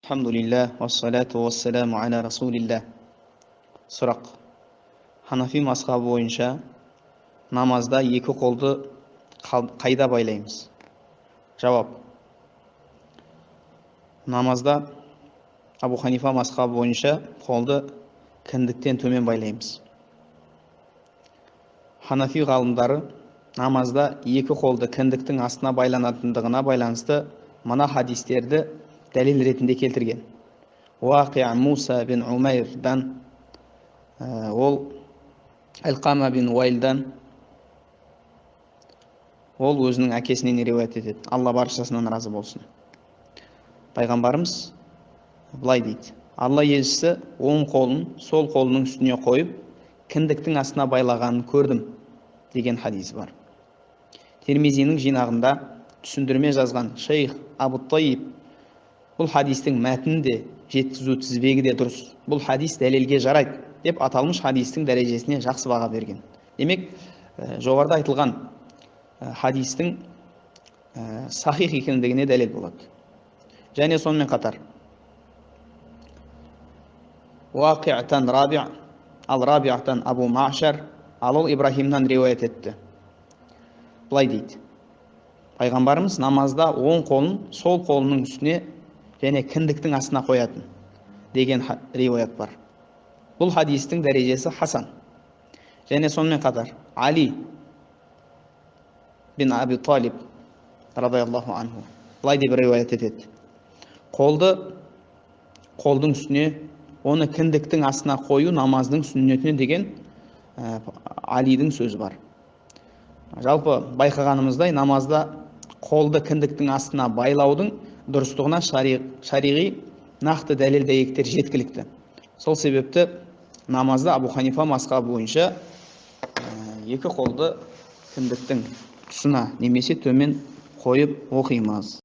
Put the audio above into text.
Алхамдулилlah, вассалату вассаламу аля расулилlah. Сұрақ. Ханафи мазхабы бойынша намазда екі қолды қайда байлаймыз? Жауап. Намазда Абу Ханифа мазхабы бойынша қолды кіндіктен төмен байлаймыз. Ханафи ғалымдары намазда екі қолды кіндіктің астына байланатындығына байланысты мына хадистерді дәлел ретінде келтірген. Уақиа Муса бин Умайрдан, ол Алқама бин Уайлдан, ол өзінің әкесінен риуаят етеді. Алла баршасынан разы болсын. Пайғамбарымыз былай дейді: Алла елшісі оң қолын сол қолының үстіне қойып, кіндіктің астына байлағанын көрдім деген хадис бар. Термизидің жинағында түсіндірме жазған шейх Абу Тайиб бұл хадистің мәтінінде жеткізу тізбегі де дұрыс. Бұл хадис дәлелге жарайды деп аталмыш хадистің дәрежесіне жақсы баға берген. Демек, жоғарыда айтылған хадистің сахих екендігіне дәлел болады. Және сонымен қатар Уақи'тан Раби', ал Раби'тан Абу Ма'шар, ал ол Ибрахимнан риуаят етті. Былай дейді: Пайғамбарымыз намазда оң қолын сол қолының үстіне және кіндіктің астына қоятын деген риуаят бар. Бұл хадистің дәрежесі хасан. Және сонымен қатар Али бин Аби Талиб радиаллаху анху былай деп риуаят етеді: қолды қолдың үстіне, оны кіндіктің астына қою намаздың сүннетіне деген Алидің сөзі бар. Жалпы байқағанымыздай, намазда қолды кіндіктің астына байлаудың дұрыстығына шариғи нақты дәлел дәйектер жеткілікті. Сол себепті намазда Абу Ханифа мазхабы бойынша екі қолды кіндіктің тұсына немесе төмен қойып оқимыз.